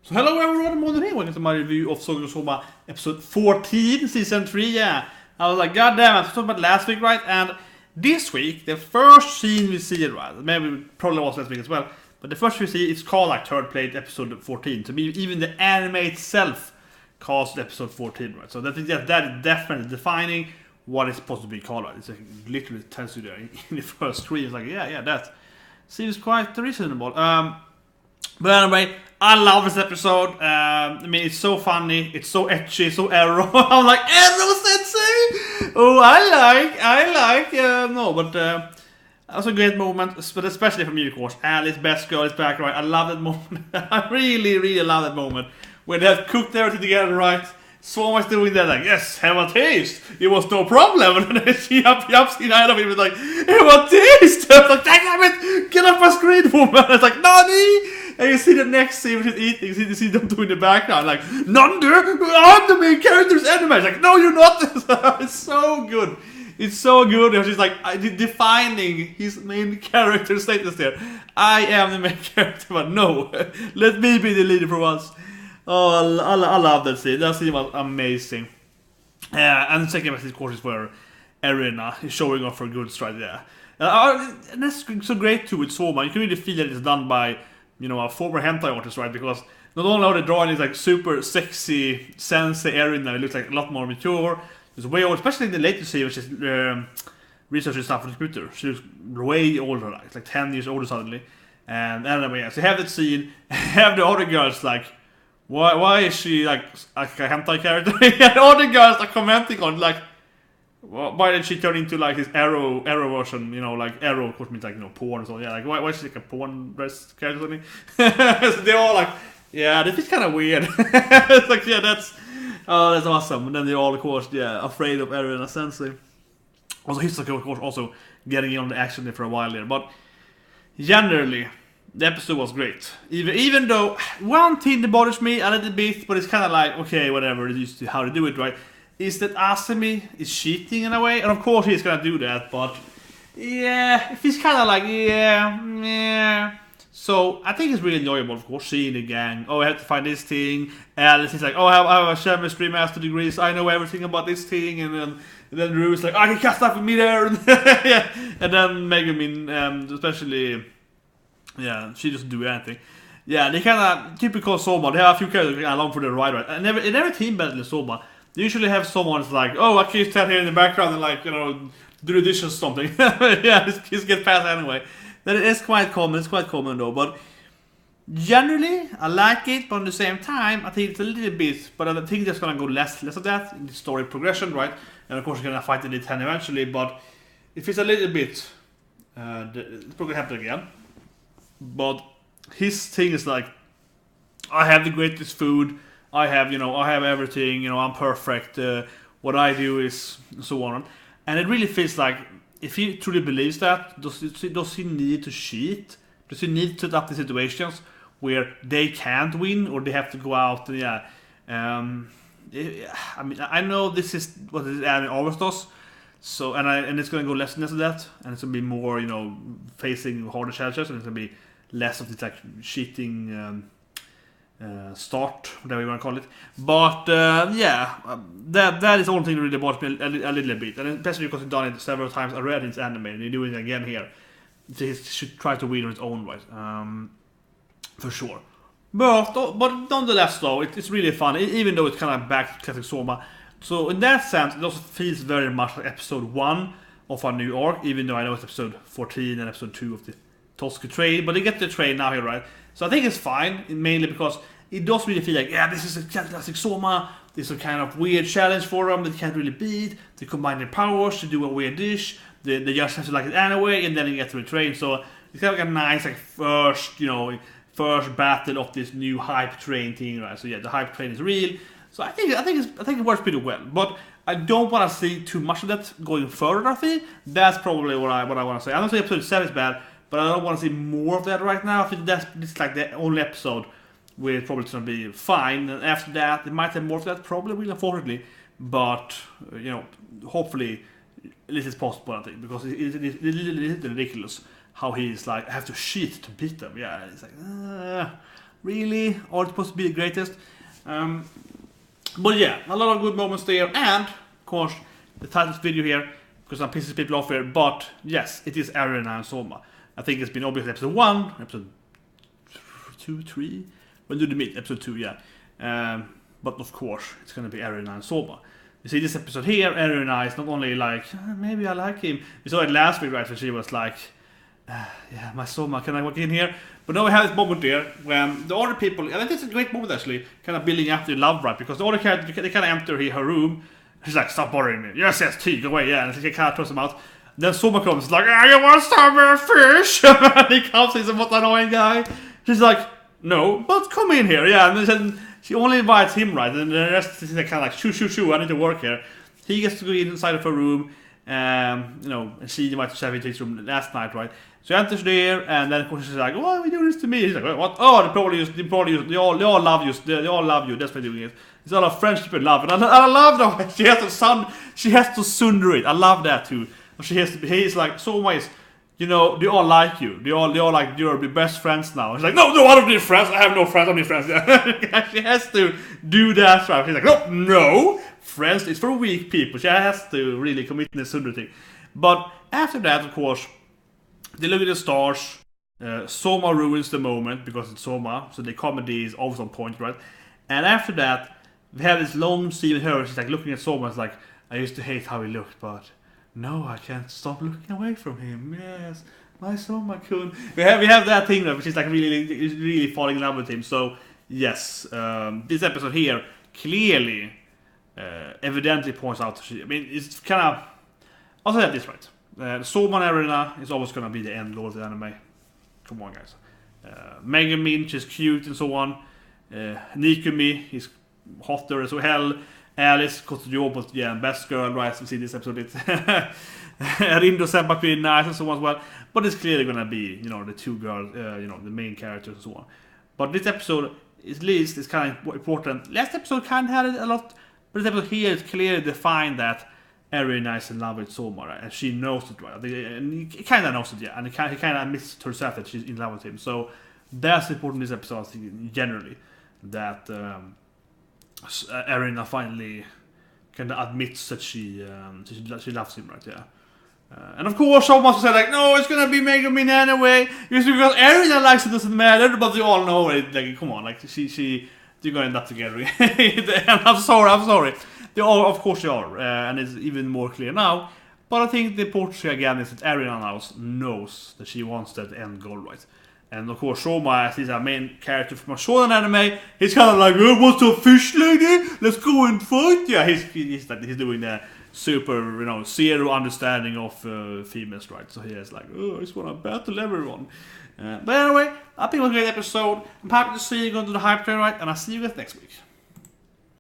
So hello everyone, I'm Modern here. Welcome to my review of Sogen no Soma episode 14, season 3, yeah. I was like, god damn, I was talking about last week, right? And this week, the first scene we see, right? Maybe probably was last week as well. But the first we see, it's called like Third Plate episode 14. To me, even the anime itself calls it episode 14, right? So that is definitely defining what it's supposed to be called, right? It's like, literally tells you there in the first screen. It's like, yeah, that seems quite reasonable. But anyway, I love this episode. I mean, it's so funny, it's so etchy, so Arrow. I'm like, Arrow Sensei! Oh, I like. Also a great moment, but especially from you, of course. Alice, best girl, is back, right? I love that moment. I really love that moment. When they have cooked everything together, right? So much doing that, like, yes, have a taste. It was no problem. And then she jumps in out of him, like, have a taste. I was like, damn it, get off my screen, woman. It's like, Nani! And you see the next scene with eating, you see them doing in the background, like, Nander, I'm the main character's enemy. It's like, no, you're not. It's so good. It's so good. And she's like, defining his main character status there. I am the main character, but no, let me be the leader for once. Oh, I love that scene. That scene was amazing. And the second message, of course, is where Erina is showing off her good stride there. And that's so great too with Soma. You can really feel that it's done by, a former hentai artist, right? Because not only are the drawing is like super sexy, sensei Erina, it looks like a lot more mature. It's way older, especially in the latest series, which is researching stuff on the computer. She looks way older, like, it's like 10 years older suddenly. And anyway, so you have that scene, have the other girls like, why is she like a hentai character? And all the girls are commenting on like, why did she turn into like this arrow version? Like Arrow, of course, means like porn. So yeah, like why is she like a porn dress character? Or something? So they're all like, yeah, this is kind of weird. It's like, yeah, that's awesome. And then they're all, of course, afraid of Erina Sensei. Also, he's, of course, also getting in on the action there for a while there. But generally, the episode was great. Even though one thing that bothers me a little bit, but it's kind of like, okay, whatever, it's used to how to do it, right? Is that Asami is cheating in a way, and of course he's gonna do that, but yeah, if he's kind of like, yeah. So I think it's really enjoyable, of course, seeing the gang. Oh, I have to find this thing. Alice is like, oh, I have a chemistry master degree, so I know everything about this thing, and then Rue is like, I can cast stuff with me there, yeah. And then Megumin, especially. Yeah, she doesn't do anything. Yeah, they kind of typical Soma. They have a few characters along for the ride, right? And in every team battle in Soma, they usually have someone that's like, oh, I can stand here in the background and like, do the dishes or something. Yeah, just get past anyway. That is quite common. It's quite common though. But generally, I like it. But at the same time, I think it's a little bit. But I think there's gonna go less of that in the story progression, right? And of course, you're gonna fight in the 10 eventually. But if it's a little bit, it's probably happen again. But his thing is like, I have the greatest food, I have everything, I'm perfect, what I do is so on. And it really feels like, if he truly believes that, does he need to cheat? Does he need to set up the situations where they can't win, or they have to go out and I mean, I know this is what anime always does. So, and it's going to go less and less of that, and it's going to be more, facing harder challenges, and it's going to be less of this like cheating start, whatever you want to call it. But that is the only thing that really bothers me a little bit, and especially because he's done it several times already in this anime, and he's doing it again here. So he should try to win on his own right, for sure. But nonetheless, though, it's really fun, even though it's kind of back to classic Soma. So in that sense, it also feels very much like episode 1 of a new arc, even though I know it's episode 14 and episode 2 of the Tosuke trade, but they get the trade now here, right? So I think it's fine, mainly because it does really feel like, this is a classic Soma, this is a kind of weird challenge for them that they can't really beat, they combine their powers to do a weird dish, they just have to like it anyway, and then they get to the train, so it's kind of like a nice like first battle of this new hype train thing, right? So yeah, the hype train is real, so I think it works pretty well, but I don't want to see too much of that going further, I think. That's probably what I want to say. I don't say episode 7 is bad, but I don't want to see more of that right now. I think this is like the only episode where it's probably going to be fine. And after that, it might have more of that, probably will, unfortunately. But, hopefully, this is possible, I think. Because it's ridiculous how he's like, I have to cheat to beat them. Yeah, it's like, really, are supposed to be the greatest. But yeah, a lot of good moments there, and of course the title video here, because I'm pissing people off here. But yes, it is Erina and Soma. I think it's been obvious in episode 1, episode 2, 3. When did they meet? Episode 2, yeah. But of course, it's gonna be Erina and Soma. You see this episode here, Erina is not only like, maybe I like him. We saw it last week, right, when she was like, yeah, my Soma, can I walk in here? But now we have this moment there when the other people, I think it's a great moment actually, kind of building up the love, right? Because the other character, they kind of enter her room. She's like, stop bothering me. Yes, T, go away, yeah. And she kind of throws him out. Then Soma comes, like, you want some fish? And he comes, he's a most annoying guy. She's like, no, but come in here, yeah. And then she only invites him, right? And the rest is kind of like, shoo, I need to work here. He gets to go inside of her room, you know, and she invites him into his room last night, right? So he enters there, and then of course she's like, why are we doing this to me? He's like, what? Oh, they all love you, that's why they're doing it. It's all of friendship and love, and I love that. She has to sunder it. I love that too. He's like, so ways, you know, they all like you. They all like, you're the best friends now. She's like, no, I don't need friends. I have no friends. I don't need friends. She has to do that, right? She's like, no, friends is for weak people. She has to really commit to the sunder thing. But after that, of course, they look at the stars. Soma ruins the moment because it's Soma, so the comedy is always on point, right? And after that, we have this long scene with her. She's like looking at Soma. It's like, I used to hate how he looked, but no, I can't stop looking away from him. Yes, my Soma-kun. We have that thing though, which is like really falling in love with him. So yes, this episode here clearly, evidently points out. I mean, it's kind of. I'll say that this right. Soma and Erina is always gonna be the end lord of the anime. Come on, guys. Megumin, she's cute and so on. Nikumi is hotter as well. Alice, Kotoyobo, yeah, best girl, right? We see this episode. It's Rindo Senpai pretty nice and so on as well. But it's clearly gonna be, you know, the two girls, you know, the main characters and so on. But this episode, at least, is kind of important. Last episode kind of had it a lot, but this episode here is clearly defined that Erina is in love with Soma, right? And she knows it, right? And he kind of knows it, yeah. And he kind of admits to herself that she's in love with him. So that's important in this episode, I think, generally, that Erina finally kind of admits that she loves him, right? Yeah. And of course, someone said like, no, it's gonna be Megumin anyway. Just because Erina likes it doesn't matter, but they all know it. Like, come on, like they're gonna end up together. And I'm sorry. They are, of course, they are, and it's even more clear now. But I think the important thing again is that Erina now knows that she wants that end goal, right? And of course, Soma, as he's a main character from a shonen anime, he's kind of like, oh, what's a fish lady? Let's go and fight. Yeah, he's doing the super, you know, zero understanding of females, right? So he is like, oh, I just want to battle everyone. But anyway, I think it was a great episode. I'm happy to see you going to the hype train, right? And I'll see you guys next week.